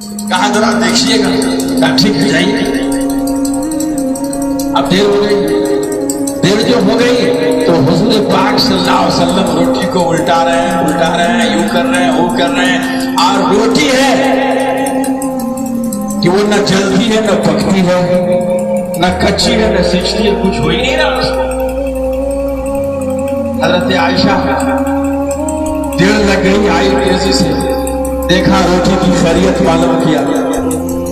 کہا ذرا دیکھیے گا، کہا ٹھیک ہے جائیے۔ اب دیر ہو گئی، دیر جو ہو گئی تو حضور پاک صلی اللہ علیہ وسلم روٹی کو الٹا رہے ہیں، یوں کر رہے ہیں، وہ کر رہے ہیں، اور روٹی ہے کہ وہ نہ جلتی ہے نہ پکتی ہے، نہ کچی ہے نہ سچتی ہے، کچھ ہو ہی نہیں رہا اس کو۔ حضرت عائشہ دیر لگ گئی، آئی تیزی سے دیکھا، روٹی کی خیریت معلوم کیا،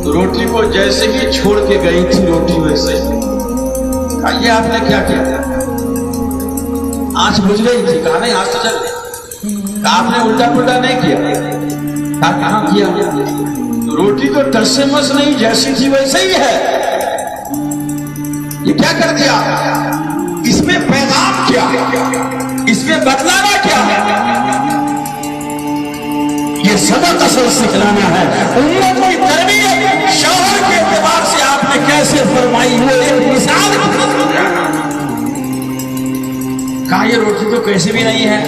روٹی کو جیسے ہی چھوڑ کے گئی تھی روٹی ویسے ہی۔ کہا یہ آپ نے کیا کیا؟ آنچ بجھ گئی تھی، کہا نہیں آنچ تو چل گئی۔ کہا آپ نے الٹا پلٹا نہیں کیا؟ کہا کہاں کیا؟ روٹی تو ٹس سے مس نہیں، جیسی تھی ویسے ہی ہے، یہ کیا کر دیا؟ اس میں پیغام کیا ہے؟ اس میں بتلانا کیا ہے؟ یہ سبق اصل سکھلانا ہے امت کی تربیت۔ شوہر کے اعتبار سے آپ نے کیسے فرمائی وہ ایک مثال کی طرح ہو گیا۔ کہا یہ روٹی تو کیسے بھی نہیں ہے،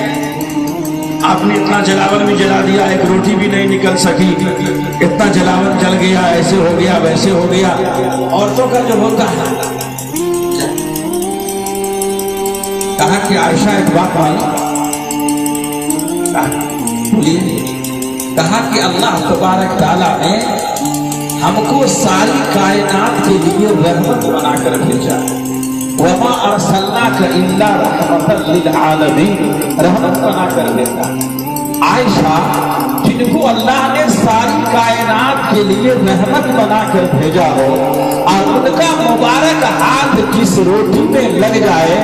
آپ نے اتنا جلاون بھی جلا دیا، ایک روٹی بھی نہیں نکل سکی، اتنا جلاون جل گیا، ایسے ہو گیا ویسے ہو گیا، عورتوں کا جو ہوتا ہے۔ کہا کہ عائشہ ایک بات بولیے۔ کہا کہ اللہ تبارک تعالیٰ نے ہم کو ساری کائنات کے لیے رحمت بنا کر بھیجا، وما ارسلناک الا رحمۃ للعالمین، رحمت بنا کر بھیجا۔ عائشہ جن کو اللہ نے ساری کائنات کے لیے رحمت بنا کر بھیجا ہو اور ان کا مبارک ہاتھ جس روٹی میں لگ جائے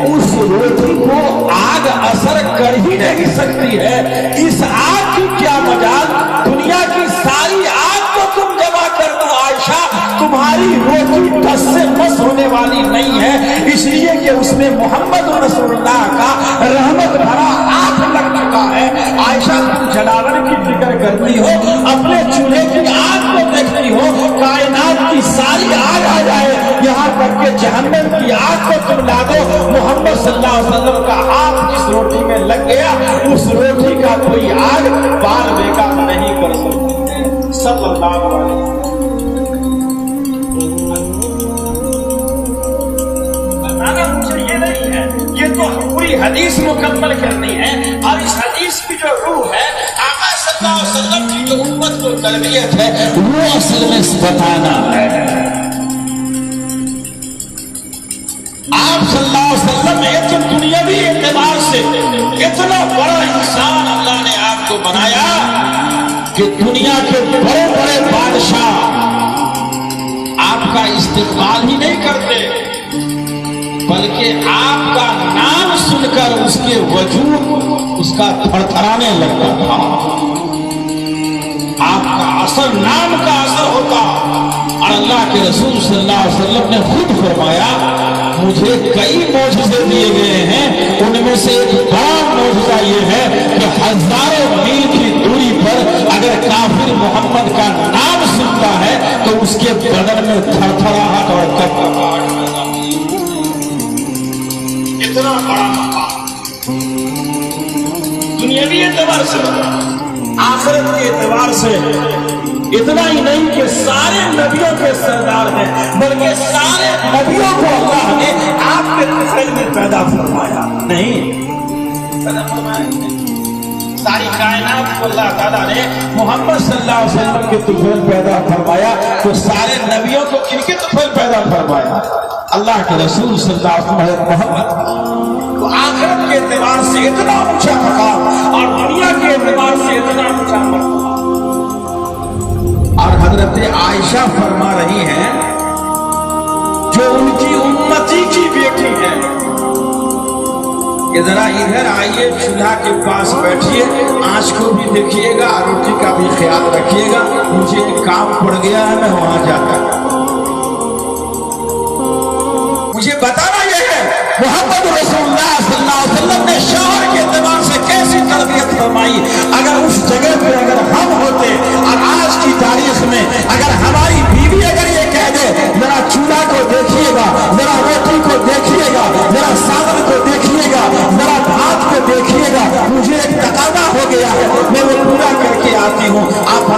اس روٹی کو آگ اثر کر ہی نہیں سکتی ہے، اس آگ کی کیا مجال، دنیا کی ساری آگ کو تم جمع کر دو عائشہ، تمہاری روٹی ٹس سے مس ہونے والی نہیں ہے، اس لیے کہ اس میں محمد رسول اللہ کا رحمت بھرا ہاتھ لگ چکا ہے۔ عائشہ تم جلاون کی فکر کرتی ہو، اپنے چولہے کی آگ کو دیکھتی ہو، کائنات کی ساری آگ آ جائے، یہاں تک کہ جہنم کی آگ کو تم لا دو، محمد صلی اللہ علیہ وسلم کا ہاتھ جس روٹی میں لگ گیا اس روٹی کا کوئی آگ بال بیکار نہیں کر سکتی صلی اللہ علیہ وسلم۔ بتانا مجھے یہ نہیں ہے، یہ تو پوری حدیث مکمل کرنی ہے، اور اس حدیث کی جو روح ہے آقا صلی اللہ علیہ وسلم کی جو امت کو تربیت ہے وہ اصل میں بتانا ہے۔ آپ صلی اللہ علیہ وسلم ایک دنیاوی اعتبار سے اتنا بڑا انسان اللہ نے آپ کو بنایا کہ دنیا کے بڑے بڑے بادشاہ آپ کا استقبال ہی نہیں کرتے، بلکہ آپ کا نام سن کر اس کے وجود اس کا تھر تھرانے لگتا تھا، آپ کا اثر نام کا اثر ہوتا۔ اور اللہ کے رسول صلی اللہ علیہ وسلم نے خود فرمایا مجھے کئی معجزے دیے گئے ہیں، ان میں سے ایک بڑا معجزہ یہ ہے کہ ہزاروں میل کی دوری پر اگر کافر محمد کا نام سنتا ہے تو اس کے بدن میں تھر تھراہٹ اور کپکپاہٹ پیدا ہوتی ہے۔ اتنا بڑا مقام دنیاوی اعتبار سے، آخرت کے اعتبار سے اتنا ہی نہیں کہ سارے نبیوں کے سردار ہیں، بلکہ سارے نبیوں کو اللہ نے آپ کے طفیل میں پیدا فرمایا نہیں، ساری کائنات کو اللہ تعالیٰ نے محمد صلی اللہ علیہ وسلم کے طفیل پیدا فرمایا، تو سارے نبیوں کو کن کے طفیل پیدا فرمایا؟ اللہ کے رسول صلی اللہ علیہ وسلم محمد۔ تو آخرت کے اعتبار سے اتنا اونچا مقام اور دنیا کے اعتبار سے اتنا اونچا مقام۔ اور حضرت عائشہ فرما رہی ہیں جو ان کی امتی کی بیٹی ہے کہ ذرا ادھر آئیے، چولہا کے پاس بیٹھیے، آنچ کو بھی دیکھیے گا، روٹی کا بھی خیال رکھیے گا، مجھے ایک کام پڑ گیا ہے، میں وہاں جاتا ہوں۔ مجھے بتانا یہ ہے محمد رسول اللہ صلی اللہ علیہ وسلم نے شوہر کے اعتبار سے کیسی تربیت فرمائی۔ اگر اس جگہ پہ اگر ہم ہوتے اور آج کی تاریخ میں اگر ہماری بیوی اگر یہ کہہ دے ذرا چولہا کو دیکھیے گا، ذرا روٹی کو دیکھیے گا، ذرا ساون کو دیکھیے گا، ذرا بھات کو دیکھیے گا، مجھے ایک تقاضا ہو گیا ہے میں وہ پورا کر کے آتی ہوں، آپ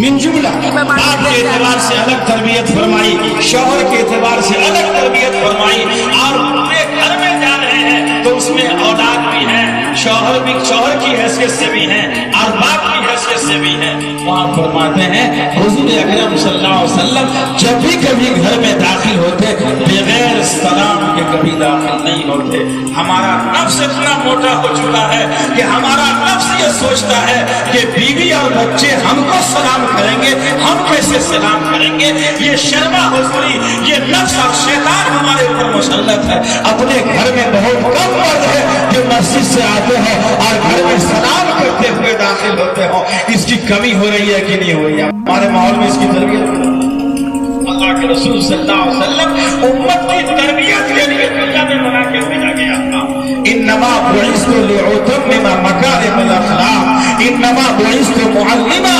من جملہ باپ کے اعتبار سے الگ تربیت فرمائی، شوہر کے اعتبار سے الگ تربیت فرمائی، اور پورے گھر میں جا رہے ہیں تو اس میں اولاد بھی ہیں، شوہر کی حیثیت سے بھی ہیں اور باپ کی حیثیت سے بھی ہیں۔ وہاں فرماتے ہیں حضور اکرم صلی اللہ علیہ وسلم جب بھی کبھی گھر میں داخل ہوتے بغیر سلام کے کبھی داخل نہیں ہوتے۔ ہمارا نفس اتنا موٹا ہو چکا ہے کہ ہمارا نفس یہ سوچتا ہے کہ بیوی اور بچے ہم کو سلام کریں گے، ہم کیسے سلام کریں گے؟ یہ شرما حضوری، یہ نفس اور شیطان ہمارے اوپر مسلط ہے۔ اپنے گھر میں بہت کم مرد ہے جو مسجد سے آتے ہیں اور گھر میں سلام کرتے ہوئے داخل ہوتے ہوں۔ اس کی کمی ہو رہی ہے کہ نہیں ہو رہی ہے؟ ہمارے ماحول میں اس کی تربیت، اللہ کے رسول صلی اللہ علیہ وسلم امت کی تربیت کے لیے دنیا میں بنا کے بھیجا گیا تھا۔ انما بعثت لأتمم مکارم الاخلاق، انما بعثت معلما،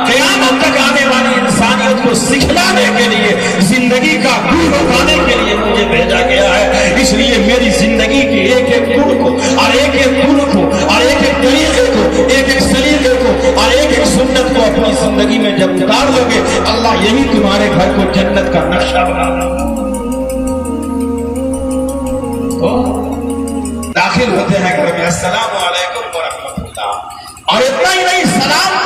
قیامت تک آنے والی انسانیت کو سکھلانے کے لیے، زندگی کا گل اٹھانے کے لیے مجھے بھیجا گیا ہے۔ اس لیے میری زندگی کے ایک ایک گل کو اور ایک ایک گل کو اور ایک ایک طریقے کو، ایک ایک سلیقے کو اور ایک ایک سنت کو اپنی زندگی میں جب اتار لو گے، اللہ یہی تمہارے گھر کو جنت کا نقشہ بنا دے۔ تو داخل ہوتے ہیں گھر میں، السلام علیکم ورحمۃ اللہ، اور اتنا ہی نہیں، سلام